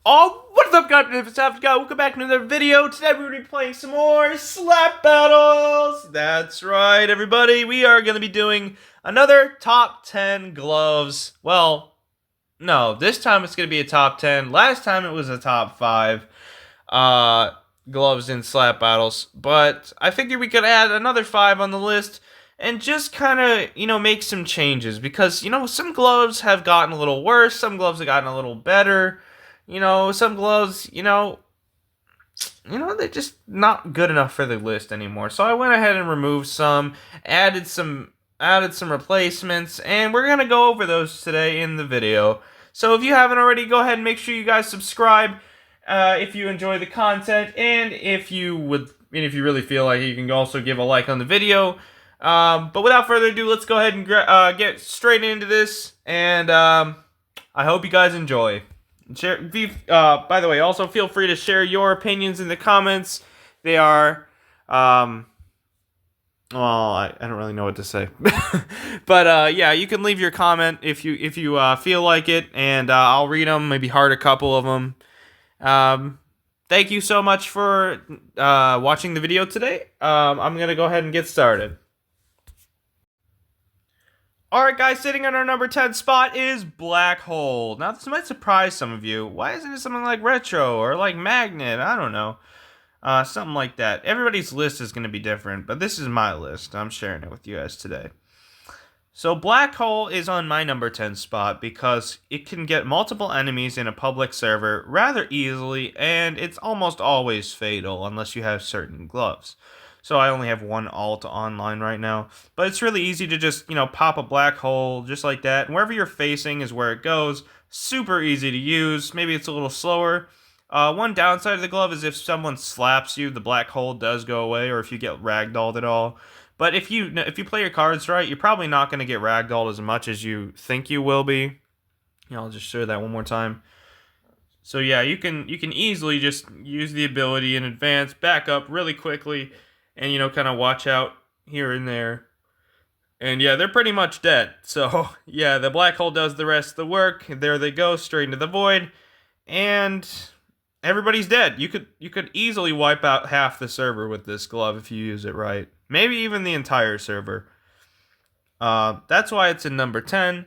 Oh, what's up, guys? It's After God. Welcome back to another video. Today we're going to be playing some more slap battles. That's right, everybody. We are going to be doing another top 10 gloves. Well, no, this time it's going to be a top 10. Last time it was a top 5 gloves in slap battles. But I figured we could add another 5 on the list and just kind of, make some changes. Because, some gloves have gotten a little worse. Some gloves have gotten a little better. Some gloves, they're just not good enough for the list anymore. So I went ahead and removed some, added some replacements, and we're gonna go over those today in the video. So if you haven't already, go ahead and make sure you guys subscribe if you enjoy the content, and if you really feel like it, you can also give a like on the video. But without further ado, let's go ahead and get straight into this, and I hope you guys enjoy. Share. By the way, also feel free to share your opinions in the comments. They are, well, I don't really know what to say, but yeah, you can leave your comment if you feel like it, and I'll read them. Maybe heart a couple of them. Thank you so much for watching the video today. I'm gonna go ahead and get started. Alright guys, sitting on our number 10 spot is Black Hole. Now this might surprise some of you. Why isn't it something like Retro or like Magnet? I don't know. Something like that. Everybody's list is going to be different, but this is my list. I'm sharing it with you guys today. So Black Hole is on my number 10 spot because it can get multiple enemies in a public server rather easily, and it's almost always fatal unless you have certain gloves. So I only have one alt online right now. But it's really easy to just, pop a black hole just like that. And wherever you're facing is where it goes. Super easy to use. Maybe it's a little slower. One downside of the glove is if someone slaps you, the black hole does go away, or if you get ragdolled at all. But if you play your cards right, you're probably not going to get ragdolled as much as you think you will be. I'll just show that one more time. So yeah, you can easily just use the ability in advance, back up really quickly, and kind of watch out here and there. And yeah, they're pretty much dead. So yeah, the black hole does the rest of the work. There they go, straight into the void, and everybody's dead. You could easily wipe out half the server with this glove if you use it right. Maybe even the entire server. That's why it's in number 10.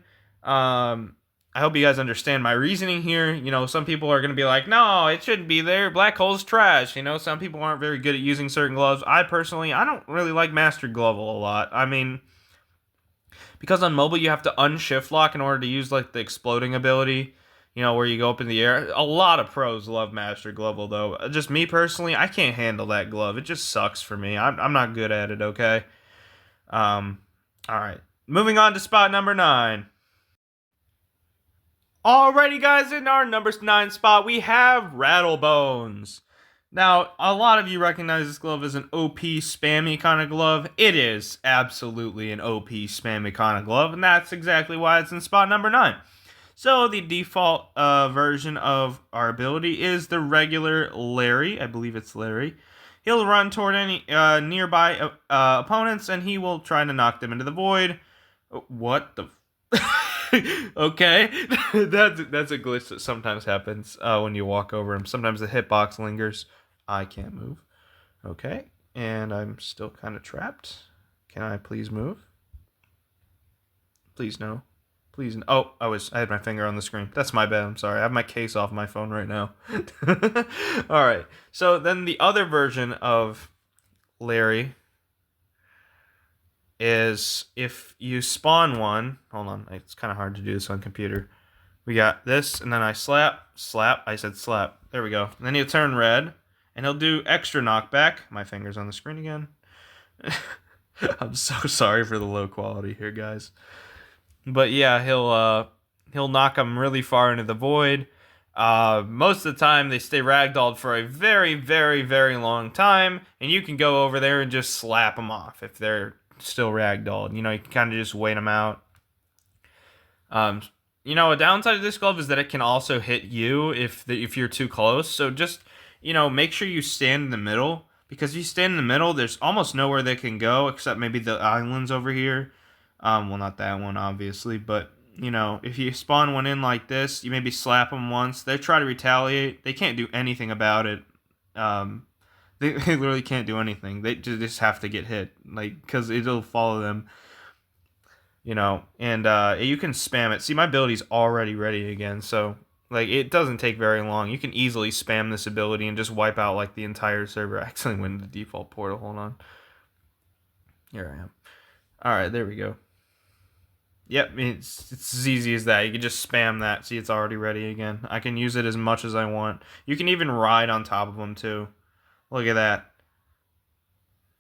I hope you guys understand my reasoning here. Some people are going to be like, no, it shouldn't be there. Black hole's trash. Some people aren't very good at using certain gloves. I don't really like Master Glove a lot. I mean, because on mobile you have to unshift lock in order to use like the exploding ability, where you go up in the air. A lot of pros love Master Glove, though. Just me personally, I can't handle that glove. It just sucks for me. I'm not good at it, okay? All right. Moving on to spot number 9. Alrighty guys, in our number 9 spot, we have Rattlebones. Now, a lot of you recognize this glove as an OP spammy kind of glove. It is absolutely an OP spammy kind of glove, and that's exactly why it's in spot number 9. So, the default version of our ability is the regular Larry. I believe it's Larry. He'll run toward any nearby opponents, and he will try to knock them into the void. What the... Okay, that's a glitch that sometimes happens when you walk over him. Sometimes the hitbox lingers. I can't move. Okay, and I'm still kind of trapped. Can I please move? Please no. Please no. Oh, I had my finger on the screen. That's my bad. I'm sorry. I have my case off my phone right now. All right. So then the other version of Larry is if you spawn one. Hold on, it's kind of hard to do this on computer. We got this, and then I slap. I said slap. There we go. And then he'll turn red, and he'll do extra knockback. My finger's on the screen again. I'm so sorry for the low quality here, guys. But yeah, he'll knock them really far into the void. Most of the time, they stay ragdolled for a very, very, very long time, and you can go over there and just slap them off if they're still ragdolled. You can kind of just wait them out. A downside of this glove is that it can also hit you if you're too close. So just, make sure you stand in the middle, because if you stand in the middle, there's almost nowhere they can go except maybe the islands over here. Well, not that one, obviously, but, you know, if you spawn one in like this, you maybe slap them once. They try to retaliate. They can't do anything about it. They literally can't do anything. They just have to get hit, like, because it'll follow them. You know, and you can spam it. See, my ability's already ready again, so like it doesn't take very long. You can easily spam this ability and just wipe out like the entire server. I accidentally went to the default portal. Hold on. Here I am. All right, there we go. Yep, it's as easy as that. You can just spam that. See, it's already ready again. I can use it as much as I want. You can even ride on top of them too. Look at that.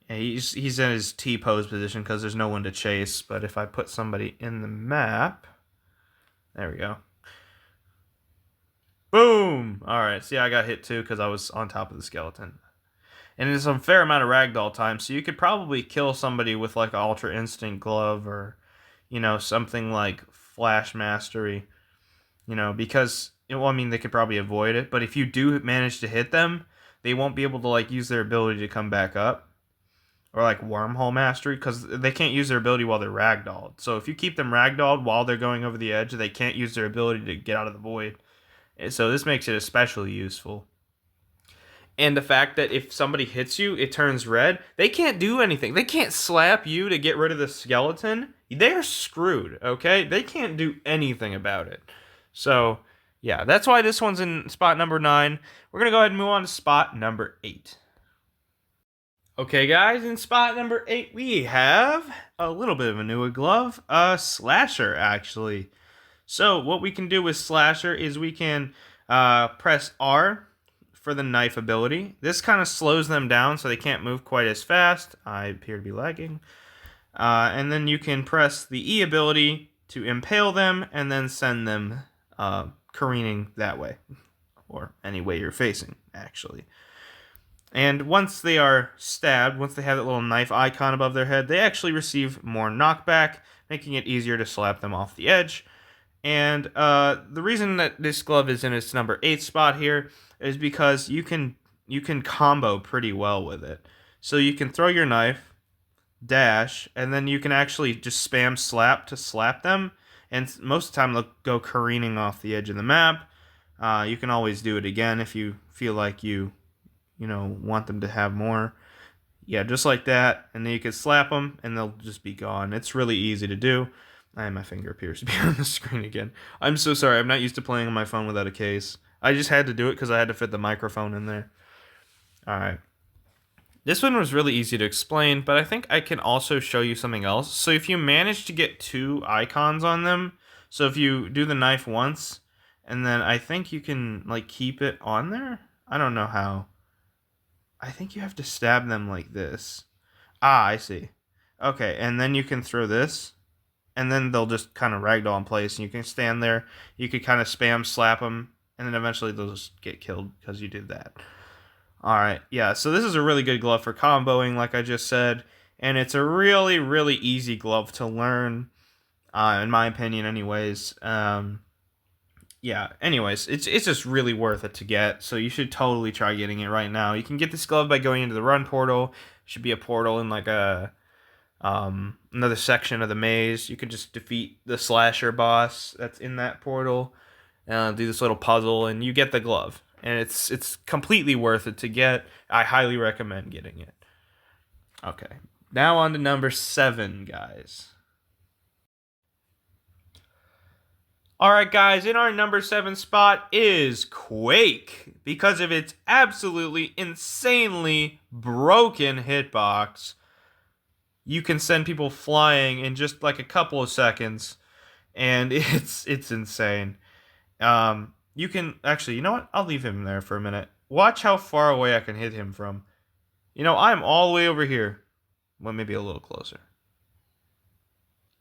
Yeah, he's in his T-pose position because there's no one to chase. But if I put somebody in the map, there we go. Boom! All right, see, I got hit too because I was on top of the skeleton. And there's a fair amount of ragdoll time, so you could probably kill somebody with like an Ultra Instinct Glove or, you know, something like Flash Mastery. You know, because, well, I mean, they could probably avoid it, but if you do manage to hit them, they won't be able to like use their ability to come back up. Or like Wormhole Mastery, because they can't use their ability while they're ragdolled. So if you keep them ragdolled while they're going over the edge, they can't use their ability to get out of the void. So this makes it especially useful. And the fact that if somebody hits you, it turns red, they can't do anything. They can't slap you to get rid of the skeleton. They're screwed, okay? They can't do anything about it. So, yeah, that's why this one's in spot number 9. We're going to go ahead and move on to spot number 8. Okay, guys, in spot number 8, we have a little bit of a newer glove, a Slasher, actually. So, what we can do with Slasher is we can press R for the knife ability. This kind of slows them down so they can't move quite as fast. I appear to be lagging. And then you can press the E ability to impale them and then send them careening that way. Or any way you're facing, actually. And once they are stabbed, once they have that little knife icon above their head, they actually receive more knockback, making it easier to slap them off the edge. And the reason that this glove is in its number 8 spot here is because you can combo pretty well with it. So you can throw your knife, dash, and then you can actually just spam slap to slap them. And most of the time they'll go careening off the edge of the map. You can always do it again if you feel like you want them to have more. Yeah, just like that. And then you can slap them and they'll just be gone. It's really easy to do. My finger appears to be on the screen again. I'm so sorry. I'm not used to playing on my phone without a case. I just had to do it because I had to fit the microphone in there. Alright. This one was really easy to explain, but I think I can also show you something else. So if you manage to get 2 icons on them, so if you do the knife once, and then I think you can like keep it on there? I don't know how. I think you have to stab them like this. I see. Okay, and then you can throw this, and then they'll just kind of ragdoll in place, and you can stand there. You could kind of spam slap them, and then eventually they'll just get killed because you did that. Alright, yeah, so this is a really good glove for comboing, like I just said, and it's a really, really easy glove to learn, in my opinion anyways. Yeah, anyways, it's just really worth it to get, so you should totally try getting it right now. You can get this glove by going into the run portal. Should be a portal in like a another section of the maze. You can just defeat the Slasher boss that's in that portal, do this little puzzle, and you get the glove. And it's completely worth it to get. I highly recommend getting it. Okay, now on to number 7, guys. Alright guys, in our number 7 spot is Quake, because of its absolutely insanely broken hitbox. You can send people flying in just like a couple of seconds, and it's insane. You can, actually, you know what? I'll leave him there for a minute. Watch how far away I can hit him from. I'm all the way over here. Well, maybe a little closer.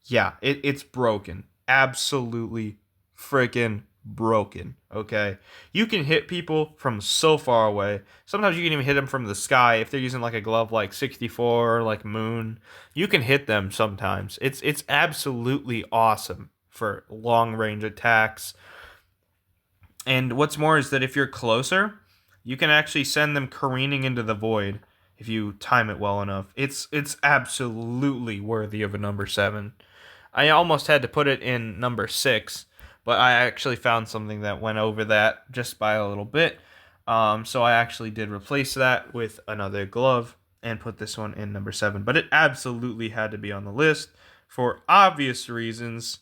Yeah, it's broken. Absolutely freaking broken, okay? You can hit people from so far away. Sometimes you can even hit them from the sky if they're using like a glove like 64 or like Moon. You can hit them sometimes. It's absolutely awesome for long range attacks. And what's more is that if you're closer, you can actually send them careening into the void if you time it well enough. It's absolutely worthy of a number 7. I almost had to put it in number 6, but I actually found something that went over that just by a little bit. So I actually did replace that with another glove and put this one in number 7. But it absolutely had to be on the list for obvious reasons.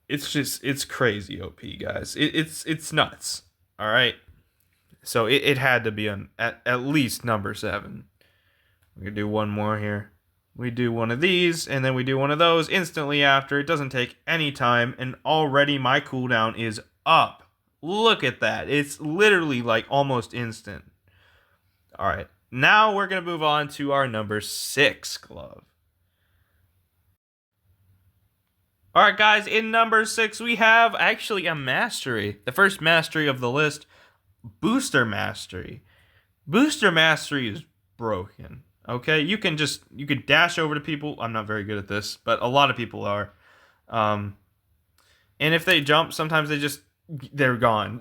It's crazy OP, guys. It's nuts. All right. So it had to be on at least number 7. We're gonna do one more here. We do one of these, and then we do one of those instantly after. It doesn't take any time, and already my cooldown is up. Look at that. It's literally like almost instant. All right. Now we're going to move on to our number 6 glove. All right, guys. In number 6, we have actually a mastery. The first mastery of the list, Booster Mastery. Booster Mastery is broken. Okay, you can dash over to people. I'm not very good at this, but a lot of people are. And if they jump, sometimes they're gone.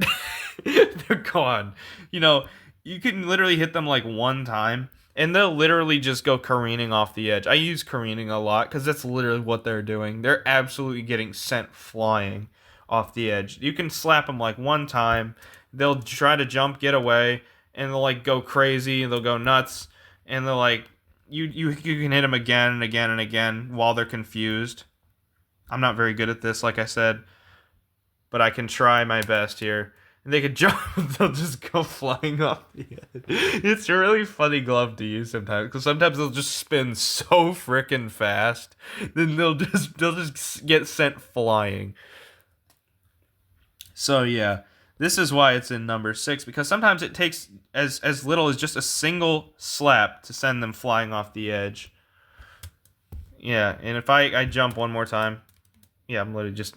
They're gone. You know, you can literally hit them like one time, and they'll literally just go careening off the edge. I use careening a lot because that's literally what they're doing. They're absolutely getting sent flying off the edge. You can slap them like one time. They'll try to jump, get away, and they'll like go crazy. They'll go nuts. And they're like, you can hit them again and again and again while they're confused. I'm not very good at this, like I said, but I can try my best here. And they could jump, they'll just go flying off the edge. It's a really funny glove to use sometimes, because sometimes they'll just spin so freaking fast, then they'll just get sent flying. So yeah. This is why it's in number 6, because sometimes it takes as little as just a single slap to send them flying off the edge. Yeah, and if I jump one more time, yeah, I'm literally just,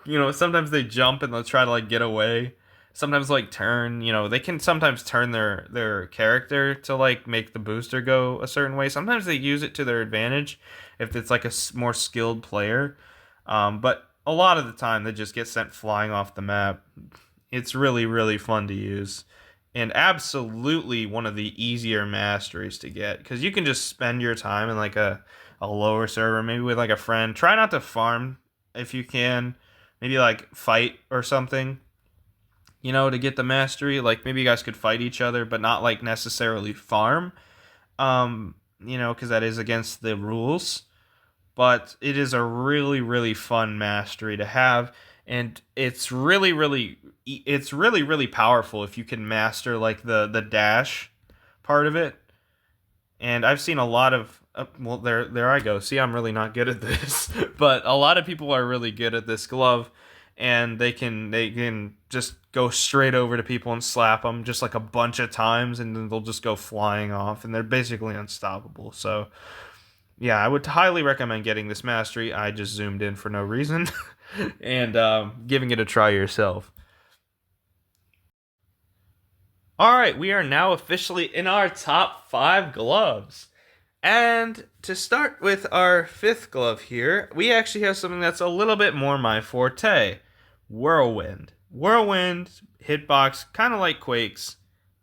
sometimes they jump and they'll try to like get away. Sometimes like turn, they can sometimes turn their character to like make the booster go a certain way. Sometimes they use it to their advantage if it's like a more skilled player. But a lot of the time, they just get sent flying off the map. It's really, really fun to use. And absolutely one of the easier masteries to get. Because you can just spend your time in like a lower server, maybe with like a friend. Try not to farm if you can. Maybe like fight or something, to get the mastery. Like maybe you guys could fight each other, but not like necessarily farm. Because that is against the rules. But it is a really, really fun mastery to have, and it's really, really powerful if you can master like the dash part of it. And I've seen a lot of there I go. See, I'm really not good at this, but a lot of people are really good at this glove, and they can just go straight over to people and slap them just like a bunch of times, and then they'll just go flying off, and they're basically unstoppable. So. Yeah, I would highly recommend getting this mastery. I just zoomed in for no reason. And giving it a try yourself. Alright, we are now officially in our top 5 gloves. And to start with our 5th glove here, we actually have something that's a little bit more my forte. Whirlwind. Whirlwind, hitbox, kind of like Quake's,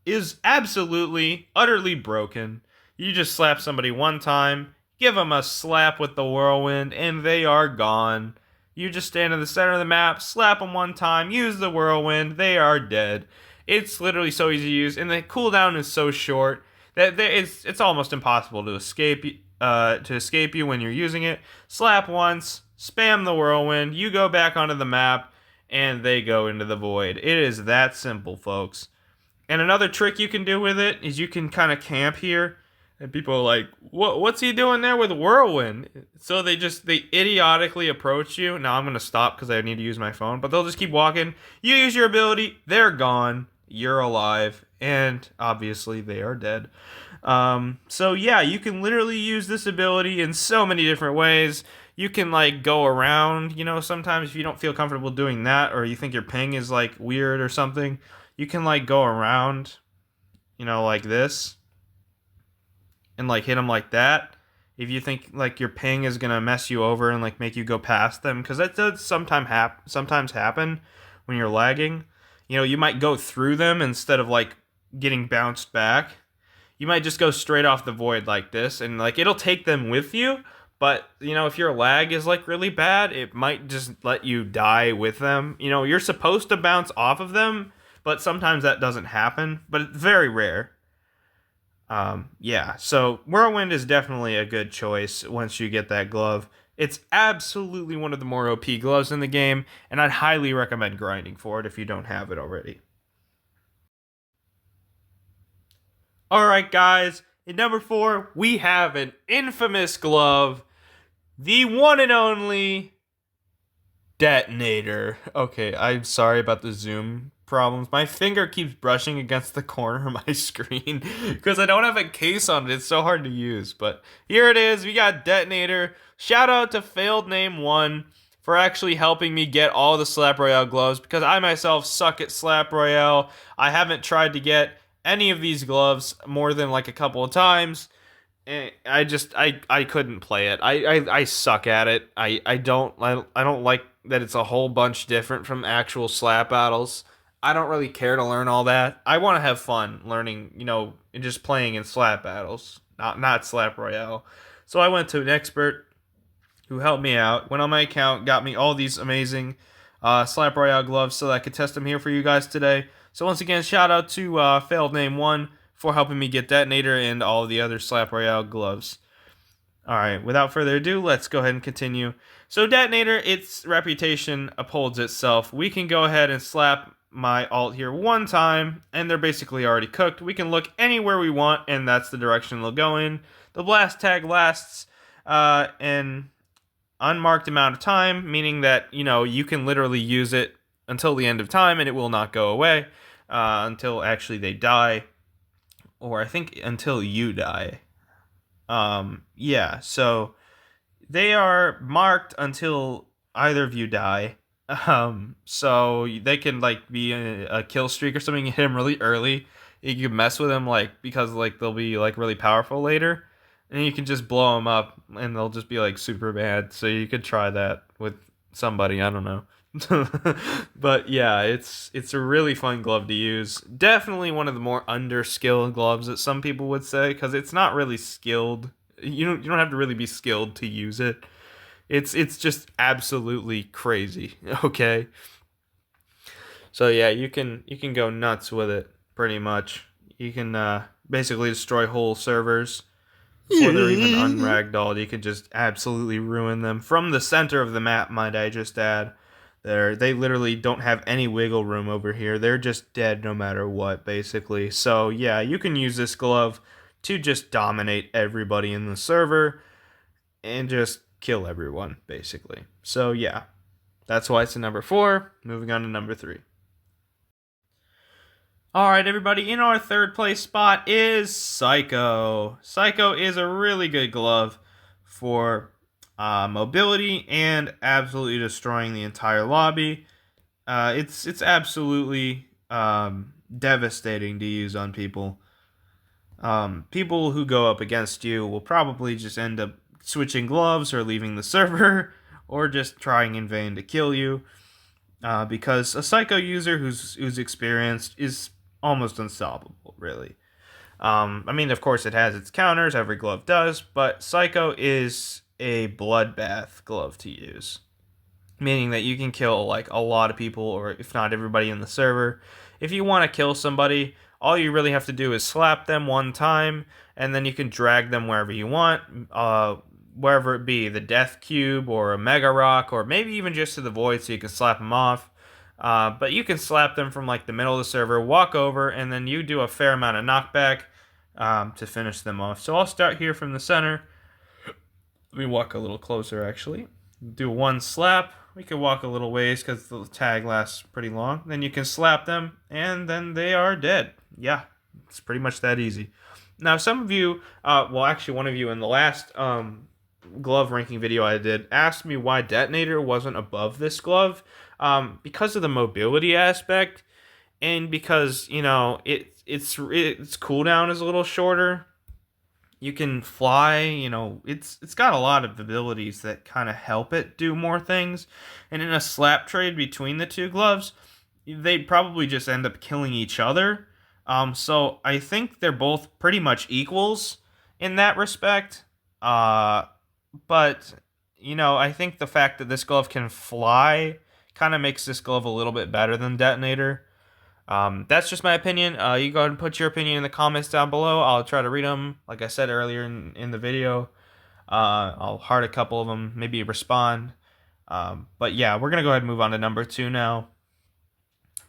is absolutely, utterly broken. You just slap somebody one time, give them a slap with the whirlwind, and they are gone. You just stand in the center of the map, slap them one time, use the whirlwind, they are dead. It's literally so easy to use, and the cooldown is so short that it's almost impossible to escape you when you're using it. Slap once, spam the whirlwind, you go back onto the map, and they go into the void. It is that simple, folks. And another trick you can do with it is you can kind of camp here. And people are like, what's he doing there with Whirlwind? So they idiotically approach you. Now I'm going to stop because I need to use my phone. But they'll just keep walking. You use your ability. They're gone. You're alive. And obviously they are dead. So yeah, you can literally use this ability in so many different ways. You can like go around, sometimes if you don't feel comfortable doing that, or you think your ping is like weird or something, you can like go around, like this. And like hit them like that. If you think like your ping is gonna mess you over and like make you go past them, because that does sometimes happen when you're lagging. You might go through them instead of like getting bounced back. You might just go straight off the void like this, and like it'll take them with you, But, if your lag is like really bad, it might just let you die with them. You're supposed to bounce off of them, but sometimes that doesn't happen, but it's very rare. Yeah, so Whirlwind is definitely a good choice once you get that glove. It's absolutely one of the more OP gloves in the game, and I'd highly recommend grinding for it if you don't have it already. Alright, guys, in number 4, we have an infamous glove, the one and only Detonator. Okay, I'm sorry about the zoom problems. My finger keeps brushing against the corner of my screen because I don't have a case on it. It's so hard to use. But here it is. We got Detonator. Shout out to Failed Name 1 for actually helping me get all the Slap Royale gloves because I myself suck at Slap Royale. I haven't tried to get any of these gloves more than like a couple of times. I couldn't play it. I suck at it. I don't like that it's a whole bunch different from actual slap battles. I don't really care to learn all that. I want to have fun learning, and just playing in slap battles, not slap royale. So I went to an expert who helped me out. Went on my account, got me all these amazing slap royale gloves so that I could test them here for you guys today. So once again, shout out to Failed Name 1 for helping me get Detonator and all of the other Slap Royale gloves. Alright, without further ado, let's go ahead and continue. So Detonator, its reputation upholds itself. We can go ahead and slap my alt here one time, and they're basically already cooked. We can look anywhere we want, and that's the direction they'll go in. The blast tag lasts an unmarked amount of time, meaning that, you can literally use it until the end of time, and it will not go away until actually they die. Or I think until you die. Yeah, so they are marked until either of you die. So they can like be a kill streak or something. You hit them really early. You can mess with them because they'll be like really powerful later, and you can just blow them up, and they'll just be like super bad. So you could try that with somebody. I don't know. But yeah, it's a really fun glove to use. Definitely one of the more underskilled gloves that some people would say, because it's not really skilled. You don't have to really be skilled to use it. It's just absolutely crazy. Okay. So yeah, you can go nuts with it pretty much. You can basically destroy whole servers before they're even unragdolled. You can just absolutely ruin them from the center of the map. Might I just add. They literally don't have any wiggle room over here. They're just dead no matter what, basically. So yeah, you can use this glove to just dominate everybody in the server and just kill everyone, basically. So yeah, that's why it's a number 4. Moving on to number 3. Alright, everybody, in our third place spot is Psycho. Psycho is a really good glove for mobility and absolutely destroying the entire lobby. It's absolutely devastating to use on people. People who go up against you will probably just end up switching gloves or leaving the server or just trying in vain to kill you. Because a Psycho user who's experienced is almost unstoppable, really. I mean, of course, it has its counters. Every glove does, but Psycho is a bloodbath glove to use, meaning that you can kill like a lot of people, or if not everybody in the server. If you want to kill somebody, all you really have to do is slap them one time, and then you can drag them wherever you want, wherever it be, the death cube or a mega rock, or maybe even just to the void, so you can slap them off. But you can slap them from like the middle of the server, walk over, and then you do a fair amount of knockback to finish them off. So I'll start here from the center. Let me walk a little closer, actually. Do one slap. We can walk a little ways because the tag lasts pretty long. Then you can slap them, and then they are dead. Yeah, it's pretty much that easy. Now, some of you, well, actually, one of you in the last glove ranking video I did asked me why Detonator wasn't above this glove. Because of the mobility aspect, and because, its cooldown is a little shorter. You can fly, it's got a lot of abilities that kind of help it do more things. And in a slap trade between the two gloves, they'd probably just end up killing each other. So I think they're both pretty much equals in that respect. But but I think the fact that this glove can fly kind of makes this glove a little bit better than Detonator. That's just my opinion. You go ahead and put your opinion in the comments down below. I'll try to read them, like I said earlier in the video. I'll heart a couple of them, maybe respond. But yeah, we're going to go ahead and move on to number 2 now.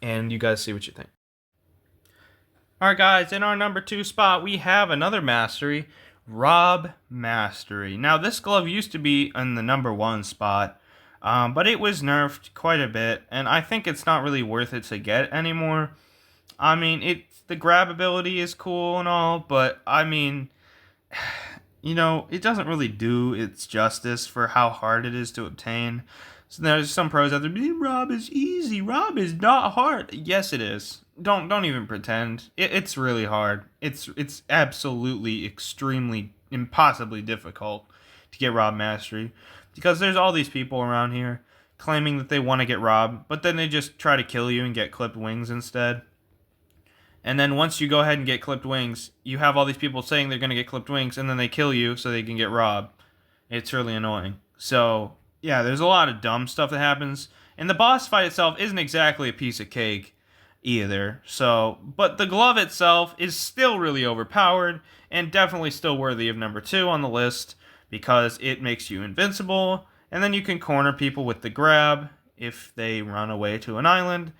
And you guys see what you think. Alright guys, in our number 2 spot, we have another mastery, Rob Mastery. Now this glove used to be in the number 1 spot, but it was nerfed quite a bit, and I think it's not really worth it to get anymore. I mean, the grab ability is cool and all, but I mean, it doesn't really do its justice for how hard it is to obtain. So there's some pros out there, Rob is easy, Rob is not hard. Yes, it is. Don't even pretend. It's really hard. It's absolutely, extremely, impossibly difficult to get Rob Mastery. Because there's all these people around here claiming that they want to get Rob, but then they just try to kill you and get clipped wings instead. And then once you go ahead and get clipped wings, you have all these people saying they're going to get clipped wings, and then they kill you so they can get Rob. It's really annoying. So, yeah, there's a lot of dumb stuff that happens. And the boss fight itself isn't exactly a piece of cake either. So, but the glove itself is still really overpowered and definitely still worthy of number 2 on the list because it makes you invincible, and then you can corner people with the grab if they run away to an island.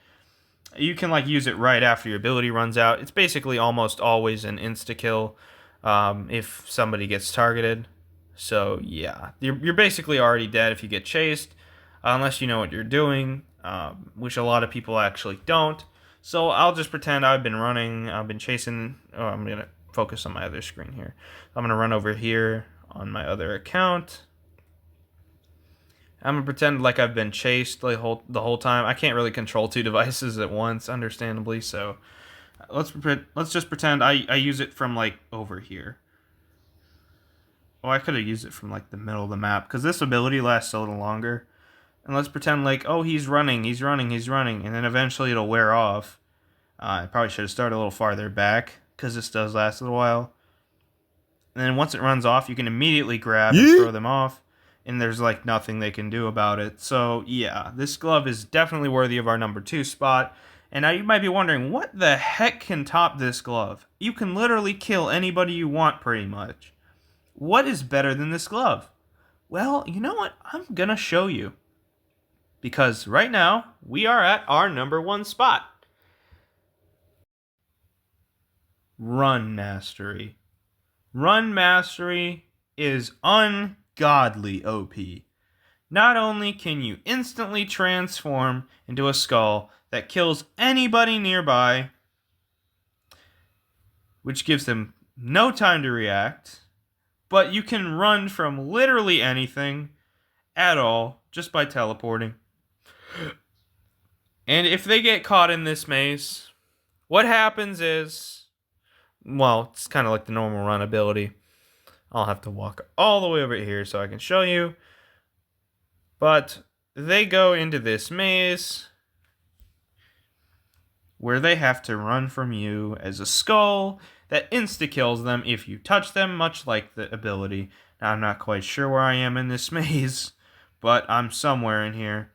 You can use it right after your ability runs out. It's basically almost always an insta-kill if somebody gets targeted. So yeah, you're basically already dead if you get chased, unless you know what you're doing, which a lot of people actually don't. So I'll just pretend I've been running, I've been chasing. I'm going to focus on my other screen here. I'm going to run over here on my other account. I'm going to pretend like I've been chased the whole time. I can't really control 2 devices at once, understandably, so let's just pretend I use it from over here. Oh, I could have used it from the middle of the map, because this ability lasts a little longer. And let's pretend oh, he's running, and then eventually it'll wear off. I probably should have started a little farther back, because this does last a little while. And then once it runs off, you can immediately grab and throw them off, and there's nothing they can do about it. So yeah, this glove is definitely worthy of our number 2 spot. And now you might be wondering, what the heck can top this glove? You can literally kill anybody you want, pretty much. What is better than this glove? Well, you know what? I'm gonna show you. Because right now, we are at our number 1 spot. Run Mastery. Run Mastery is ungodly OP. Not only can you instantly transform into a skull that kills anybody nearby, which gives them no time to react, but you can run from literally anything at all just by teleporting. And if they get caught in this maze, what happens is, well, it's kind of like the normal run ability. I'll have to walk all the way over here so I can show you. But they go into this maze where they have to run from you as a skull that insta-kills them if you touch them, much like the ability. Now, I'm not quite sure where I am in this maze, but I'm somewhere in here.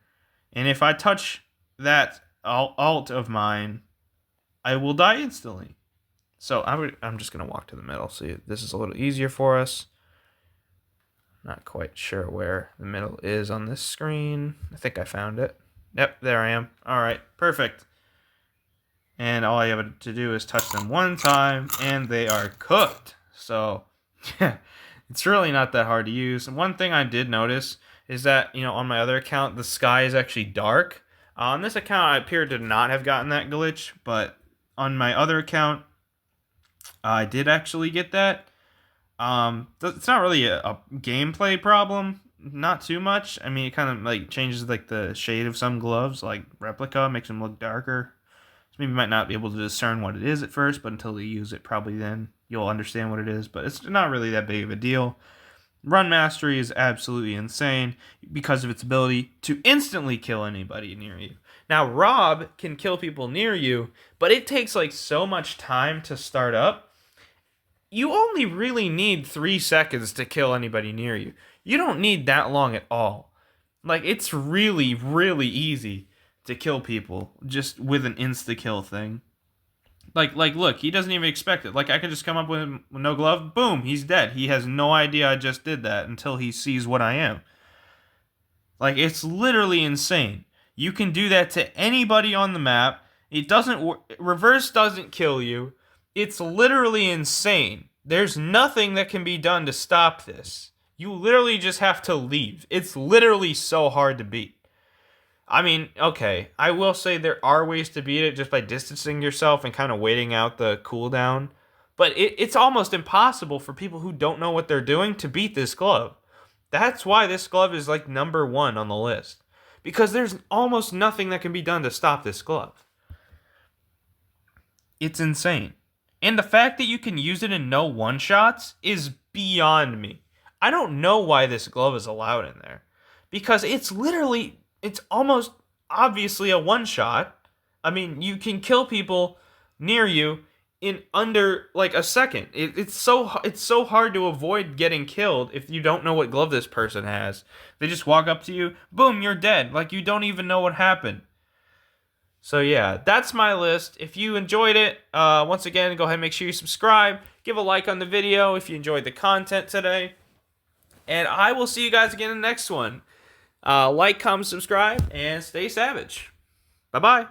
And if I touch that alt of mine, I will die instantly. So I'm just going to walk to the middle. See, this is a little easier for us. Not quite sure where the middle is on this screen. I think I found it. Yep, there I am. All right, perfect. And all I have to do is touch them one time, and they are cooked. So, yeah, it's really not that hard to use. And one thing I did notice is that, on my other account, the sky is actually dark. On this account, I appear to not have gotten that glitch, but on my other account, I did actually get that. It's not really a gameplay problem, not too much. I mean, it kind of changes the shade of some gloves, like Replica, makes them look darker. So maybe you might not be able to discern what it is at first, but until you use it, probably then you'll understand what it is. But it's not really that big of a deal. Run Mastery is absolutely insane because of its ability to instantly kill anybody near you. Now, Rob can kill people near you, but it takes so much time to start up. you only really need 3 seconds to kill anybody near you. You don't need that long at all. Like, it's really, really easy to kill people just with an insta-kill thing. Like, look, he doesn't even expect it. Like, I could just come up with him with no glove, boom, he's dead. He has no idea I just did that until he sees what I am. Like, it's literally insane. You can do that to anybody on the map. It doesn't, reverse doesn't kill you. It's literally insane. There's nothing that can be done to stop this. You literally just have to leave. It's literally so hard to beat. I mean, okay, I will say there are ways to beat it just by distancing yourself and kind of waiting out the cooldown. But it's almost impossible for people who don't know what they're doing to beat this glove. That's why this glove is like number 1 on the list. Because there's almost nothing that can be done to stop this glove. It's insane. And the fact that you can use it in no one-shots is beyond me. I don't know why this glove is allowed in there. Because it's almost obviously a one-shot. I mean, you can kill people near you in under like a second. It's so hard to avoid getting killed if you don't know what glove this person has. They just walk up to you, boom, you're dead. Like, you don't even know what happened. So yeah, that's my list. If you enjoyed it, once again, go ahead and make sure you subscribe. Give a like on the video if you enjoyed the content today. And I will see you guys again in the next one. Like, comment, subscribe, and stay savage. Bye-bye.